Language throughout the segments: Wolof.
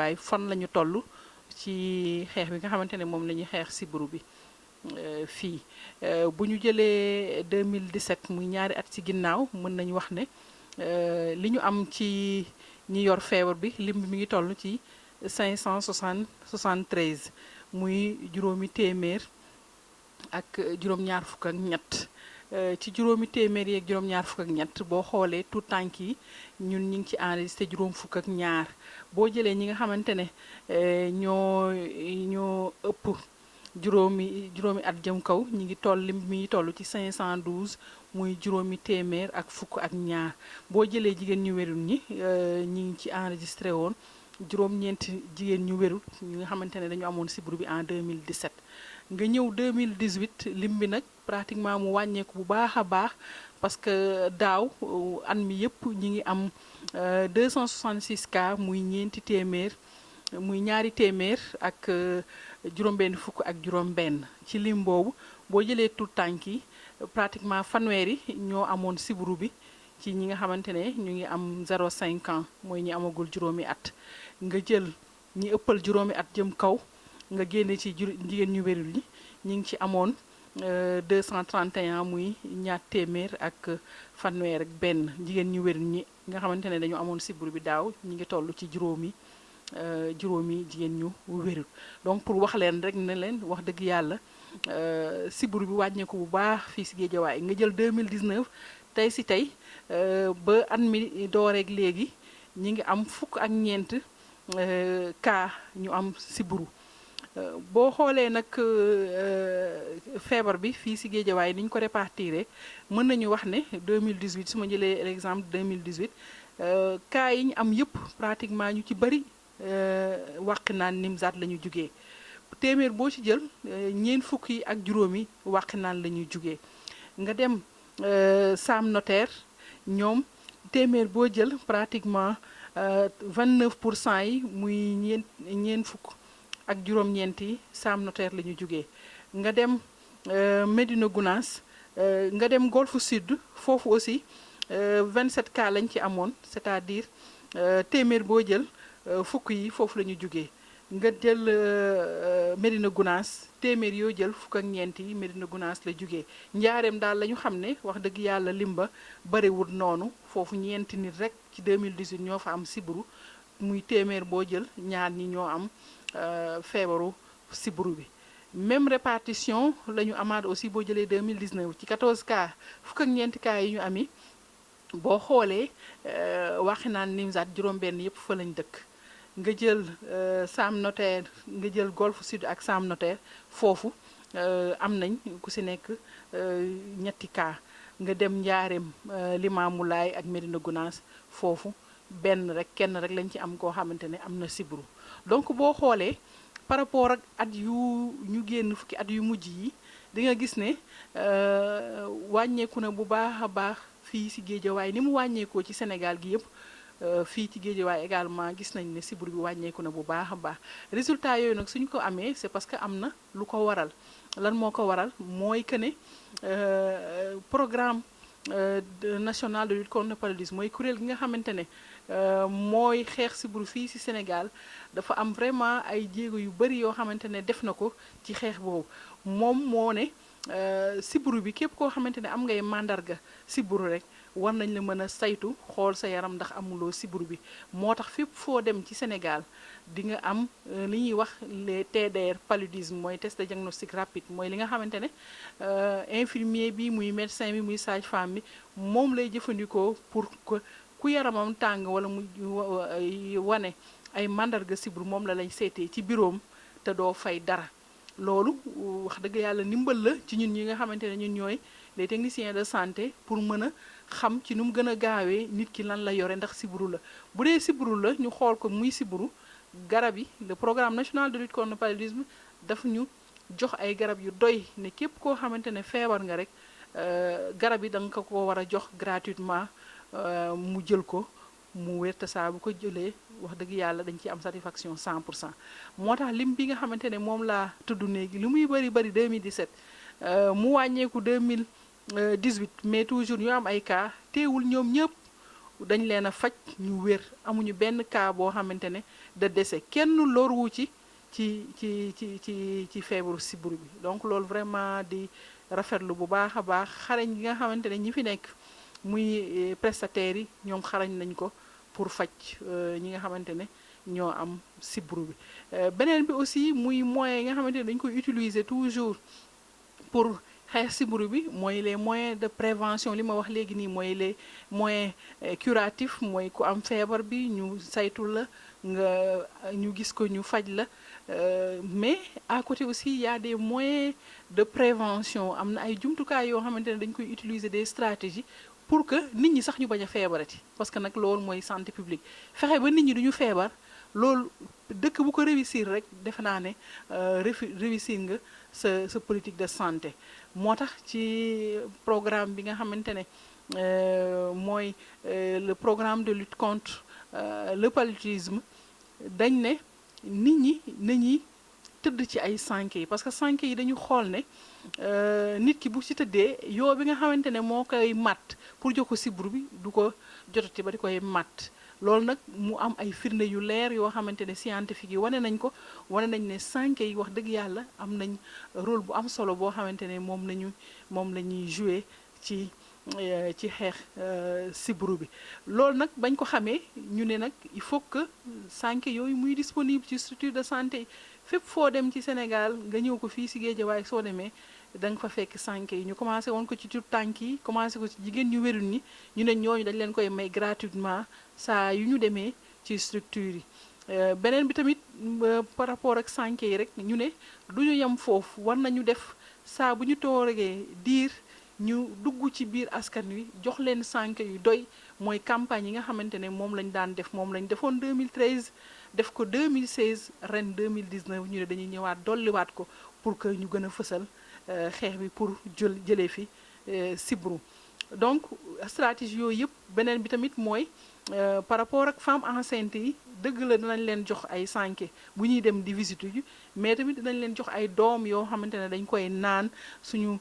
Géejawaay fan la ñu toll ci xeex bi nga xamante ne moom la ñuy xeex sibiru bi fii bu ñu jëlee 2017 muy ñaari at ci ginnaaw mën nañu wax ne li ñu am ci ñi yor feebar bi lim bi mi ngi toll ci 573 muy juróomi téeméer ak juróom-ñaar fukk ak ñett ci juróomi téeméer yi ak juróom-ñaar fukk ak ñett boo xoolee tout tànk yi ñun ñu ngi ci enregistré juróom fukk ak ñaar boo jëlee ñi nga xamante ne ñoo ëpp juróomi at jëm kaw ñi ngi toll lim mi ngi toll ci 512 muy juróomi téeméer ak fukk ak ñaar boo jëlee jigéen ñu wérul ñi ñi ngi ci enregistré woon juróom-ñeenti jigéen ñu wérul ñi nga xamante ne dañu amoon sibiru bi en 2017 nga ñëw 2018 lim bi nag pratiquement mu wàññeeku bu baax a baax parce que daaw at mi yëpp ñi ngi am 266 cas muy ñeenti téeméer muy ñaari téeméer ak juróom-benn fukk ak juróom-benn ci lim boobu boo jëlee tout tànk yi pratiquement fanweeri ñoo amoon sibiru bi ci ñi nga xamante ne ñu ngi am 0,5 ans mooy ñi amagul juróomi at nga jël ñi ëppal juróomi at jëm kaw nga génne ci jigéen ñu wérul ñi ngi ci amoon 231 muy ñaar téeméer ak fanweer ak benn jigéen ñu wérul ñi nga xamante ne dañu amoon sibiru bi daaw ñi ngi toll ci juróomi jigéen ñu wérul donc pour wax leen rek ne leen wax dëgg yàlla sibiru bi wàññeeku bu baax fii si Géejawaay nga jël 2019 tey si tey ba at mi dooreeg léegi ñi ngi am fukk ak ñeent cas ñu am sibiru boo xoolee nag feebar bi fii si Géejawaay ni ñu ko répartiré mën nañu wax ne 2018 su ma jëlee l'exemple 2018 cas yi ñu am yëpp pratiquement ñu ci bëri Wakhinane Nimzatt la ñu jugee téeméer boo ci jël ñeent fukk yi ak juróomi Wakhinane la ñuy jugee nga dem Sam Notaire ñoom téeméer boo jël pratiquement 29% yi muy ñeent fukk ak juróom-ñeent yi Sam Notaire la ñu jugee nga dem Médina Gounass nga dem Golf Sud foofu aussi 27 cas lañ ci amoon c'est-à-dire téeméer boo jël fukk yi foofu la ñu jugee nga jël Médina Gounass téeméer yoo jël fukk ak ñeent yi Médina Gounass la jugee njaareem daal la ñu xam ne wax dëgg yàlla limba bariwul noonu foofu ñeenti nit rek ci 2018 ñoo fa am sibiru muy téeméer boo jël ñaar ñi ñoo am feebaru sibiru bi même répartition la ñu amaat aussi boo jëlee 2019 ci 14 cas fukk ak ñeenti cas yi ñu ami boo xoolee Wakhinane Nimzatt juróom-benn yëpp fa lañ dëkk nga jël Sam Notaire nga jël Golf Sud ak Sam Notaire foofu am nañ ku si nekk ñetti cas nga dem Njaareem Limamoulaye ak Médina Gounass foofu benn rek kenn rek lañ ci am koo xamante ne am na sibiru donc boo xoolee par rapport ak at yu ñu génn fukki at yu mujj yi di nga gis ne wàññeeku na bu baax a baax fii ci Géejawaay ni mu wàññeekoo ci Sénégal gi yëpp fii ci Géejawaay également gis nañ ne sibiru bi wàññeeku na bu baax a baax résultat yooyu nag suñu ko amee c'est parce que am na lu ko waral lan moo ko waral mooy que ne programme national de lutte contre le paludisme mooy kuréel gi nga xamante ne mooy xeex sibiru fii ci Sénégal dafa am vraiment ay jéego yu bari yoo xamante ne def na ko ci xeex boobu moom moo ne sibiru bi képp koo xamante ne am ngay màndarga sibiru rek war nañ la mën a saytu xool sa yaram ndax amuloo sibiru bi moo tax fépp foo dem ci Sénégal di nga am li ñuy wax les TDR paludisme mooy test de diagnostic rapide mooy li nga xamante ne infirmier bi muy médecin bi muy sage-femme bi moom lay jëfandikoo pour que ku yaramam tàng wala mu wane ay màndarga sibiru moom la lay seetee ci bureau te doo fay dara loolu wax dëgg yàlla ndimbal la ci ñun ñi nga xamante ne ñun ñooy les techniciens de santé pour mën a xam ci nu mu gën a gaawee nit ki lan la yore ndax sibiru la bu dee sibiru la ñu xool ko muy sibiru garab yi le programme national de lutte contre le paludisme daf ñu jox ay garab yu doy ne képp koo xamante ne feebar nga rek garab yi da nga ko war a jox gratuitement mu jël ko mu wér te saa bu ko jëlee wax dëgg yàlla dañ ci am satisfaction 100% moo tax lim bi nga xamante ne moom laa tudd léegi li muy bëri bëri 2017 mu wàññeeku 2018 mais toujours ñu am ay cas teewul ñoom ñëpp dañ leen a faj ñu wér amuñu benn cas boo xamante ne de décès kenn loruwu ci feebaru sibiru bi donc loolu vraiment di rafetlu bu baax a baax xarañ gi nga xamante ne ñi fi nekk muy prestataires yi ñoom xarañ nañ ko pour faj ñi nga xamante ne ñoo am sibiru bi beneen bi aussi muy moyens yi nga xamante ne dañ koy utiliser toujours pour xeex sibiru bi mooy les moyens de prévention li ma wax léegi nii mooy les moyens curatifs mooy ku am feebar bi ñu saytu la nga ñu gis ko ñu faj la mais à côté aussi il y a des moyens de prévention am na ay jumtukaay yoo xamante ne dañ koy utiliser des stratégies pour que nit ñi sax ñu bañ a feebarati parce que nag loolu mooy santé publique fexe ba nit ñi duñu feebar loolu dëkk bu ko réussir rek defe naa ne réussir nga sa politique de santé moo tax ci programme bi nga xamante ne mooy le programme de lutte contre le paludisme dañ ne nit ñi nañuy tëdd ci ay sànke yi parce que sànke yi dañu xool ne nit ki bu ci tëddee yoo bi nga xamante ne moo koy matt pour jox ko sibiru bi du ko jotati ba di koy matt loolu nag mu am ay firnde yu leer yoo xamante ne scientifique yi wane nañ ko wane nañ ne sànke yi wax dëgg yàlla am nañ rôle bu am solo boo xamante ne moom la ñuy jouer ci xeex sibiru bi loolu nag bañ ko xamee ñu ne nag il faut que sànke yooyu muy disponible ci structure de santé fépp foo dem ci Sénégal nga ñëw ko fii si Guédiawaye soo demee da nga fa fekk sànke yi ñu commencé woon ko ci tout tànk yi commencé ko ci jigéen ñu wérul ñi ñu ne ñooñu dañ leen koy may gratuitement saa yu ñu demee ci structure yi beneen bi tamit par rapport ak sànke yi rek ñu ne du ñu yem foofu war nañu def saa bu ñu toogee diir ñu dugg ci biir askan wi jox leen sànke yu doy mooy campagne yi nga xamante ne moom lañ daan def moom lañ defoon 2013 def ko 2016 ren 2019 ñu ne dañuy ñëwaat dolliwaat ko pour que ñu gën a fësal xeex bi pour jëlee fi sibiru donc stratégie yooyu yëpp beneen bi tamit mooy par rapport ak femmes enceintes yi dëgg la dinañ leen jox ay sànke bu ñuy dem di visite yi mais tamit dinañ leen jox ay doom yoo xamante ne dañ koy naan suñu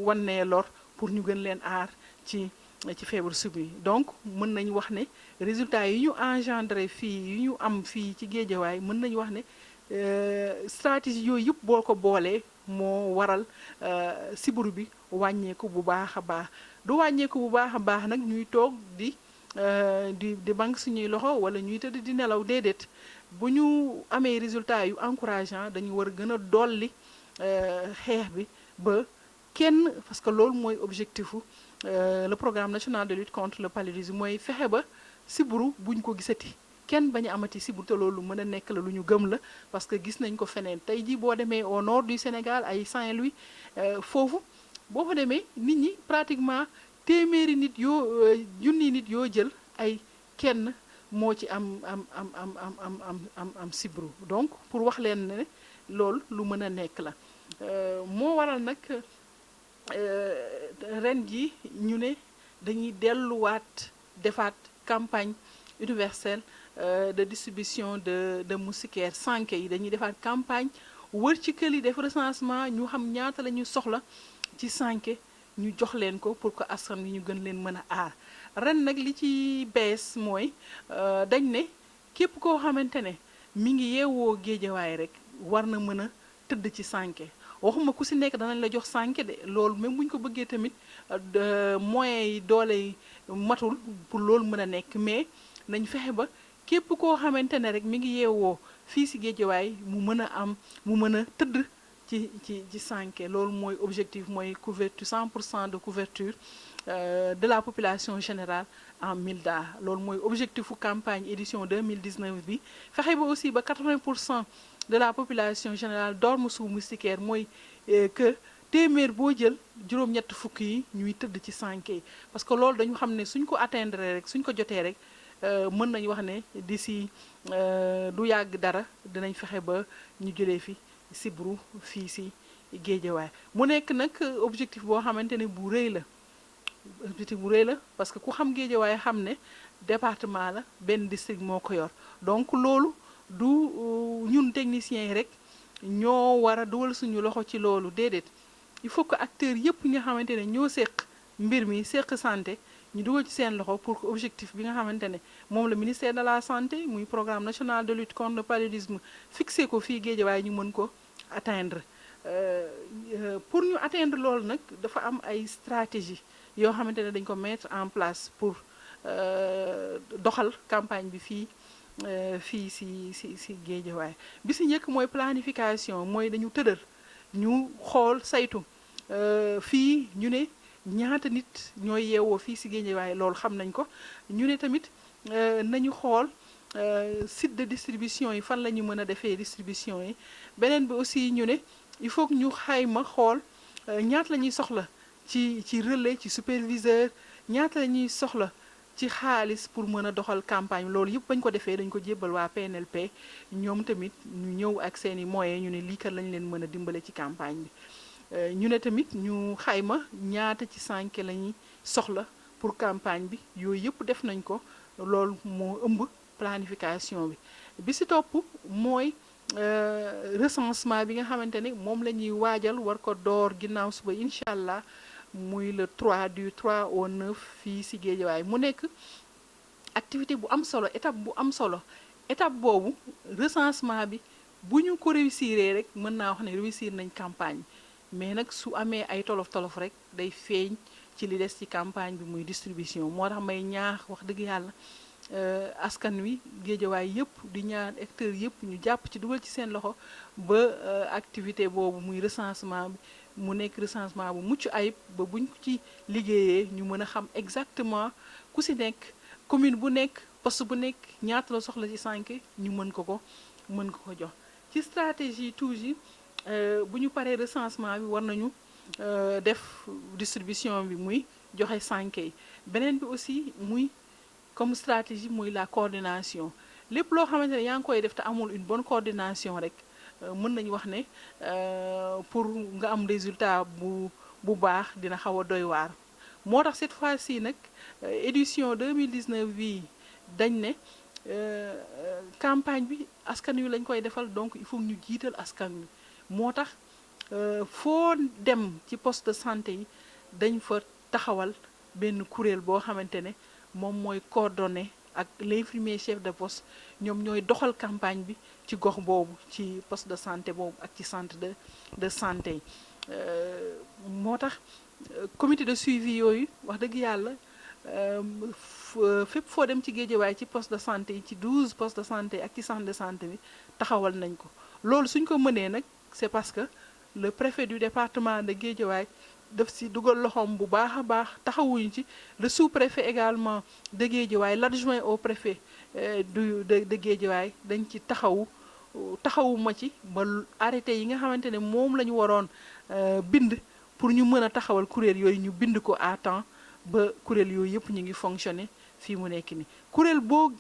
wannee lor pour ñu gën leen aar ci feebar sibiru yi donc mën nañu wax ne résultats yi ñu engendré fii yi ñu am fii ci Guédiawaye mën nañu wax ne stratégie yooyu yëpp boo ko boolee moo waral sibiru bi wàññeeku bu baax a baax du wàññeeku bu baax a baax nag ñuy toog di banque suñuy loxo wala ñuy tëdd di nelaw déedéet bu ñu amee résultats yu encourageant dañu war a gën a dolli xeex bi ba kenn parce que loolu mooy objectifu le programme national de lutte contre le paludisme mooy fexe ba sibiru buñ ko gisati kenn bañ a amati sibiru te loolu mën a nekk la lu ñu gëm la parce que gis nañ ko feneen tey jii boo demee au nord du Sénégal ay Saint-Louis foofu boo fa demee nit ñi pratiquement téeméeri nit junni nit yoo jël ay kenn moo ci am sibiru donc pour wax leen ne loolu lu mën a nekk la moo waral nag ren ji ñu ne dañuy delluwaat defaat campagne universelle de distribution de moustiquaires sànke yi dañuy defaat campagne wër ci kër yi def recensement ñu xam ñaata la ñu soxla ci sànke ñu jox leen ko pour que askan wi ñu gën leen mën a aar ren nag li ci bees mooy dañ ne képp koo xamante ne mi ngi yeewoo Géejawaay rek war na mën a tëdd ci sànke waxuma ku si nekk danañ la jox sànke de loolu même bu ñu ko bëggee tamit moyens yi doole yi matul pour loolu mën a nekk mais nañ fexe ba képp koo xamante ne rek mi ngi yeewoo fii si Géejawaay mu mën a tëdd ci sànke loolu mooy objectif mooy couverture 100% de couverture de la population générale en MILDA loolu mooy objectifu campagne édition 2019 bi fexe ba aussi ba 80% de la population générale dorme sous moustiquaire mooy que téeméer boo jël juróom-ñett fukk yi ñuy tëdd ci sànke yi parce que loolu dañu xam ne suñ ko atteindre rek suñ ko jotee rek mën nañu wax ne d'ici du yàgg dara dinañ fexe ba ñu jëlee fi sibiru fii si Géejawaay mu nekk nag objectif boo xamante ne bu rëy la parce que ku xam Géejawaay xam ne département la benn district moo ko yor donc loolu du ñun techniciens yi rek ñoo war a dugal suñu loxo ci loolu déedéet il faut que acteurs yëpp nga xamante ne ñoo seq mbir mi seq santé ñu dugal ci seen loxo pour que objectif bi nga xamante ne moom la ministère de la santé muy programme national de lutte contre le paludisme fixé ko fii Guédiawaye ñu mën ko atteindre. Pour ñu atteindre loolu nag dafa am ay stratégie yoo xamante ne dañ ko mettre en place pour doxal campagne bi fii si Guédiawaye bi si njëkk mooy planification mooy dañu tëral ñu xool saytu fii ñu ne ñaata nit ñooy yeewoo fii si Guédiawaye loolu xam nañ ko ñu ne tamit nañu xool site de distribution yi fan la ñu mën a defee distribution yi beneen bi aussi ñu ne il faut que ñu xayma xool ñaata la ñuy soxla ci relais ci superviseur ñaata la ñuy soxla ci xaalis pour mën a doxal campagne loolu yëpp bañ ko defee dañ ko jébbal waa PNLP ñoom tamit ñu ñëw ak seeni moyens ñu ne lii kat lañ leen mën a dimbale ci campagne bi ñu ne tamit ñu xayma ñaata ci sànke la ñuy soxla pour campagne bi yooyu yëpp def nañ ko loolu moo ëmb planification bi si topp mooy recensement bi nga xamante ne moom la ñuy waajal war ko door ginnaaw suba incha allah muy le 3 du 3 au 9 fii si Guédiawaye mu nekk activité bu am solo étape bu am solo étape boobu recensement bi bu ñu ko réussir rek mën naa wax ne réussir nañ campagne mais nag su amee ay tolof-tolof rek day feeñ ci li des ci campagne bi muy distribution moo tax may ñaax wax dëgg yàlla askan wi Guédiawaye yëpp di ñaan acteurs yëpp ñu jàpp ci dugal ci seen loxo ba activité boobu muy recensement bi mu nekk recensement bu mucc ayib ba buñ ko ci liggéeyee ñu mën a xam exactement ku si nekk commune bu nekk poste bu nekk ñaata la soxla ci sànke ñu mën ko ko jox ci stratégie toujours bu ñu paree recensement bi war nañu def distribution bi muy joxe sànke yi beneen bi aussi muy comme stratégie muy la coordination lépp loo xamante ne yaa ngi koy def te amul une bonne coordination rek mën nañu wax ne pour nga am résultat bu baax dina xaw a doy waar moo tax cette fois-ci nag édition 2019 bii dañ ne campagne bi askan wi lañ koy defal donc il faut ñu jiital askan wi moo tax foo dem ci poste de santé yi dañ fa taxawal benn kuréel boo xamante ne moom mooy coordonné ak l'infirmier chef de poste ñoom ñooy doxal campagne bi ci gox boobu ci poste de santé boobu ak ci centre de santé yi moo tax comité de suivi yooyu wax dëgg yàlla fépp foo dem ci Guédiawaye ci poste de santé yi ci 12 postes de santé ak ci centre de santé bi taxawal nañ ko loolu suñ ko mënee nag c'est parce que le préfet du département de Guédiawaye daf si dugal loxoom bu baax a baax taxawuñu ci le sous-préfet également de Guédiawaye l'adjoint au préfet de Guédiawaye dañ ci taxawuma ci ba arrêté yi nga xamante ne moom la ñu waroon bind pour ñu mën a taxawal kuréel yooyu ñu bind ko à temps ba kuréel yooyu yëpp ñu ngi fonctionner fii mu nekk ni kuréel boo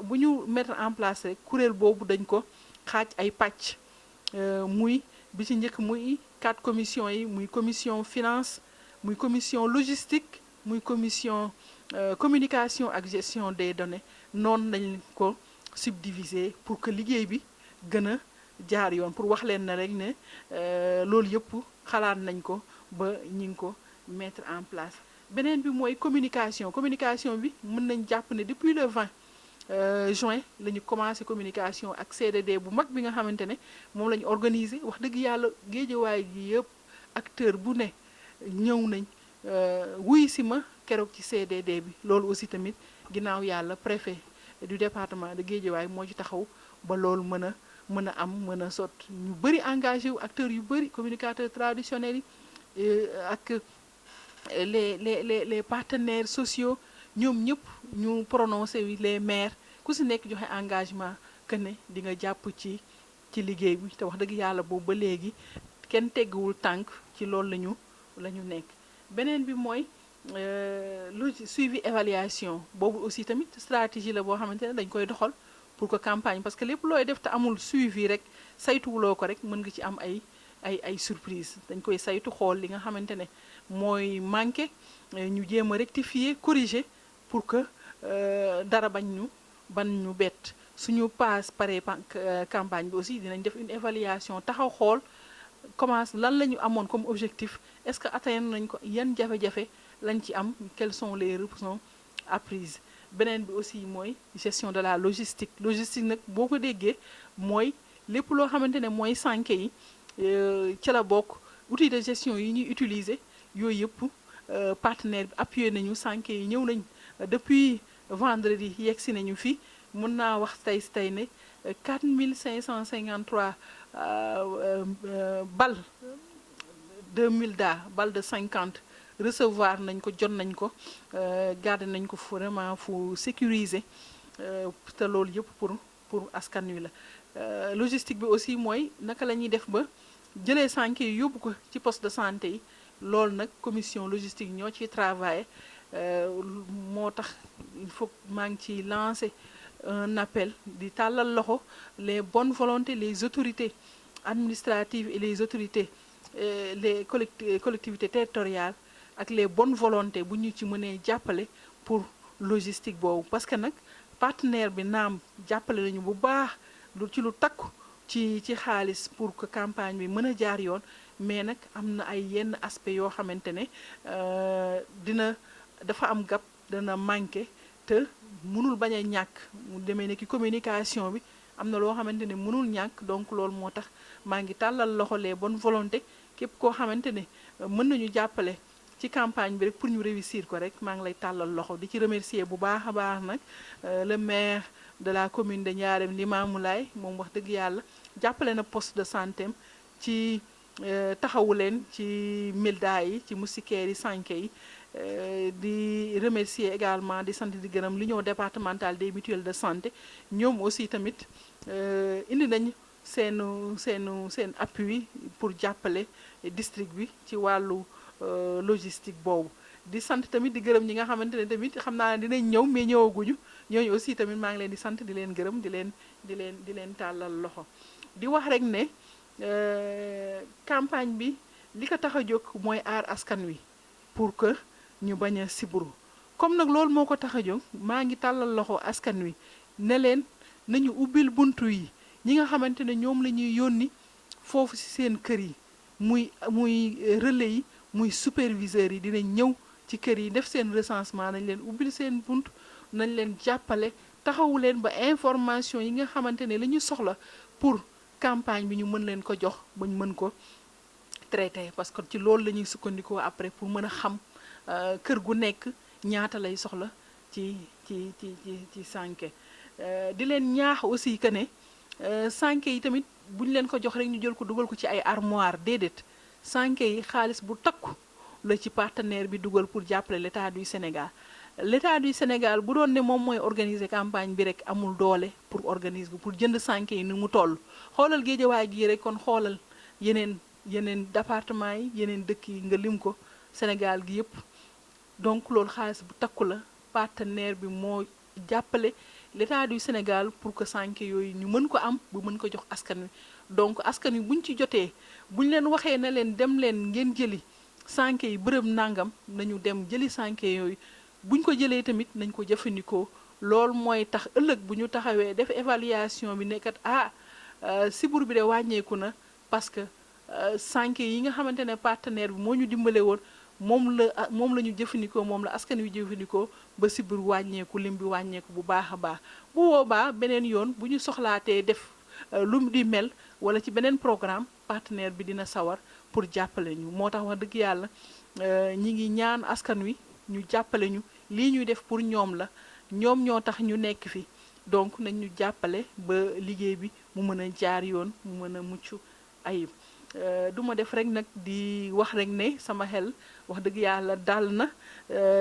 bu ñu mettre en place rek kuréel boobu dañ ko xaaj ay pàcc muy bi ci njëkk muy 4 commissions yi muy commission finance muy commission logistique muy commission communication ak gestion des données noonu lañ ko subdiviser pour que liggéey bi gën a jaar yoon pour wax leen na rek ne loolu yëpp xalaat nañ ko ba ñi ngi ko mettre en place beneen bi mooy communication bi mën nañ jàpp ne depuis le 20 juin la ñu commencé communication ak CDD bu mag bi nga xamante ne moom la ñu organisé wax dëgg yàlla Guédiawaye gi yëpp acteur bu ne ñëw nañ wuy si ma keroog ci CDD bi loolu aussi tamit ginnaaw yàlla préfet du département de Guédiawaye moo ci taxaw ba loolu mën a mën a sot ñu bëri engagé wu acteurs yu bëri communicateurs traditionnels yi ak les partenaires sociaux ñoom ñëpp ñu prononcé wi les maires ku si nekk joxe engagement que ne di nga jàpp ci liggéey bi te wax dëgg yàlla boobu ba léegi kenn tegguwul tànk ci loolu la ñu nekk beneen bi mooy suivi évaluation boobu aussi tamit stratégie la boo xamante ne dañ koy doxal pour que campagne parce que lépp looy def te amul suivi rek saytuwuloo ko rek mën nga ci am ay surprise dañ koy saytu xool li nga xamante ne mooy manqué ñu jéem a rectifier corriger pour que dara bañ ñu bett suñu pare campagne bi aussi dinañ def une évaluation taxaw xool comment lan la ñu amoon comme objectif est-ce que atteindre nañ ko yan jafe-jafe lañ ci am, quelles sont les leçons apprises. beneen bi aussi mooy gestion de la logistique nag boo ko déggee mooy lépp loo xamante ne mooy sànke yi ca la bokk. outil de gestion yi ñuy utiliser yooyu yëpp partenaire bi appuyé nañu, sànke yi ñëw nañ depuis vendredi yegsi nañu fi. mën naa wax tey ne 4553 balles 2000 balles de 50 recevoir nañ ko, jot nañ ko, garder nañ ko vraiment fu sécuriser te loolu yëpp pour askan wi la. logistique bi aussi mooy naka la ñuy def ba jëlee sànke yi yóbbu ko ci poste de santé yi. loolu nag commission logistique ñoo ciy travailler moo tax il faut maa ngi ciy lancer un appel di tàllal loxo les bonnes volontés, les autorités administratives et les autorités les collectivités territoriales ak les bonnes volontés bu ñu ci mënee jàppale pour logistique boobu. parce que nag partenaire bi naam jàppale nañu bu baax lu ci lu takku ci xaalis pour que campagne bi mën a jaar yoon, mais nag am na ay yenn aspect yoo xamante ne dafa am gap, dana manqué te mënul bañ a ñàkk. mu demee ne ki communication bi am na loo xamante ne mënul ñàkk. donc loolu moo tax maa ngi tàllal loxo les bonnes volontés, képp koo xamante ne mën nañu jàppale ci campagne bi rek pour ñu réussir ko rek maa ngi lay tàllal loxo. di ci remercier bu baax a baax nag le maire de la commune de Ndiarème Limamoulaye, moom wax dëgg yàlla jàppale na poste de santé am ci taxawu leen ci milda yi, ci moustiquaires yi, sànke yi. di remercier également di sant di gërëm l'union départementale des mutuelles de santé. ñoom aussi tamit indi nañ seen appui pour jàppale district bi ci wàllu logistique boobu. di sant tamit di gërëm ñi nga xamante ne tamit xam naa ne dinañ ñëw mais ñëwaguñu, ñooñu aussi tamit maa ngi leen di sant di leen gërëm di leen tàllal loxo. di wax rek ne campagne bi li ko tax a jóg mooy aar askan wi pour que ñu bañ a siburu. comme nag loolu moo ko tax a jóg maa ngi tàllal loxo askan wi ne leen nañu ubbil buntu yi ñi nga xamante ne ñoom la ñuy yónni foofu ci seen kër yi, muy relais yi, muy superviseurs yi dinañ ñëw ci kër yi def seen recensement. nañ leen ubbil seen bunt, nañ leen jàppale, taxawu leen ba information yi nga xamante ne la ñu soxla pour campagne bi ñu mën leen ko jox ba ñu mën ko traité. parce que ci loolu la ñuy sukkandikoo après pour mën a xam kër gu nekk ñaata lay soxla ci sànke. di leen ñaax aussi que ne sànke yi tamit bu ñu leen ko jox rek ñu jël ko dugal ko ci ay armoire, déedéet. sànke yi xaalis bu takku la ci partenaire bi dugal pour jàppale l'état du Sénégal. l'état du Sénégal bu doon ne moom mooy organiser campagne bi rek amul doole pour organiser pour jënd sànke yi ni mu toll. xoolal Géejawaay gii rek, kon xoolal yeneen département yi, yeneen dëkk yi nga lim ko Sénégal gi yëpp. donc loolu xaalis bu takku la, partenaire bi moo jàppale l'état du Sénégal pour que sànke yooyu ñu mën ko am bu mën ko jox askan wi. donc askan wi buñ ci jotee, buñ leen waxee ne leen dem leen ngeen jëli sànke yi bërëb nangam, nañu dem jëli sànke yooyu. buñ ko jëlee tamit nañ ko jëfandikoo. loolu mooy tax ëllëg bu ñu taxawee def évaluation bi nekkat sibur bi de wàññeeku na parce que sànke yi nga xamante ne partenaire bi moo ñu dimbale woon moom la ñu jëfandikoo, moom la askan wi jëfandikoo ba sibur wàññeeku, lim bi wàññeeku bu baax a baax. bu boobaa beneen yoon bu ñu soxlaatee def lu di mel wala ci beneen programme, partenaire bi dina sawar pour jàppale ñu. moo tax wax dëgg yàlla ñi ngi ñaan askan wi ñu jàppale ñu. lii ñuy def pour ñoom la, ñoom ñoo tax ñu nekk fi. donc nañ ñu jàppale ba liggéey bi mu mën a jaar yoon, mu mën a mucc ayib. du ma def rek nag di wax rek ne sama xel wax dëgg yàlla dal na.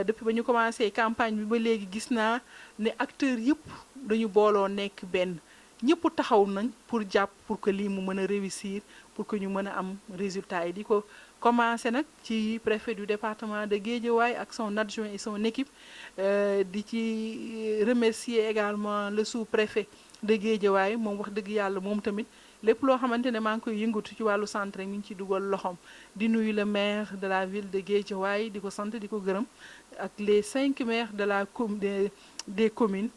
depuis ba ñu commencé campagne bi ba léegi gis naa ne acteurs yëpp dañu booloo nekk benn. ñëpp taxaw nañ pour jàpp pour que lii mu mën a réussir, pour que ñu mën a am résultat yi. di ko commencé nag ci préfet du département de Guédiawaye ak son adjoint et son équipe. di ci remercier également le sous-préfet de Guédiawaye, moom wax dëgg yàlla moom tamit lépp loo xamante ne maa ngi koy yëngatu ci wàllu centre rek ñu ngi ci dugal loxoom. di nuyu le maire de la ville de Guédiawaye, di ko sant di ko gërëm, ak les 5 maires de la des communes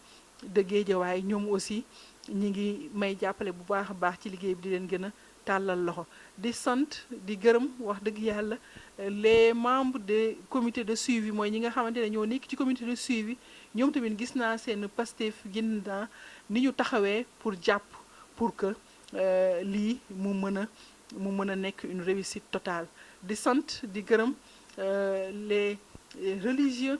de Guédiawaye. ñoom aussi ñi ngi may jàppale bu baax a baax ci liggéey bi, di leen gën a tàllal loxo di sant di gërëm wax dëgg yàlla les membres des comités de suivi mooy ñi nga xamante ne ñoo nekk ci comité de suivi ñoom tamit gis naa seen Pastef gin naa ni ñu taxawee pour jàpp pour que lii mu mën a nekk une réussite totale di sant di gërëm les religieux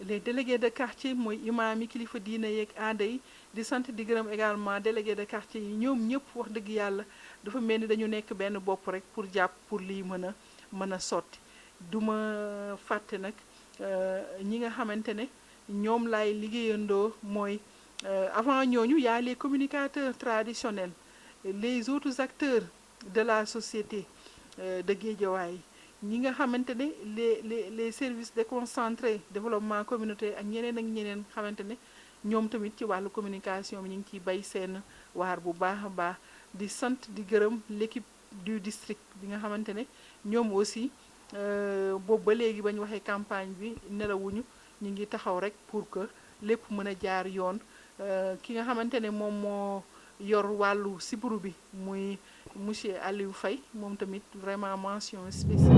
les délégués de quartier mooy imaam yi kilifa diine yeeg aada yi di sant di gërëm également délégués de quartier yi ñoom ñëpp wax dëgg yàlla dafa mel ni dañu nekk benn bopp rek pour jàpp pour lii mën a sotti du ma fàtte nag ñi nga xamante ne ñoom laay liggéeyandoo mooy avant ñooñu y a les communicateurs traditionnels les autres acteurs de la société de Guédiawaye ñi nga xamante ne les services déconcentrés développement communautaire ak ñeneen xamante ne ñoom tamit ci wàllu communication bi ñu ngi ciy bay seen waar bu baax a baax di sant di gërëm l'équipe du district bi nga xamante ne ñoom aussi boobu ba léegi ba ñu waxee campagne bi nelawuñu ñu ngi taxaw rek pour que lépp mën a jaar yoon ki nga xamante ne moom moo yor wàllu siburu bi muy monsieur Aliou Faye moom tamit vraiment mention spéciale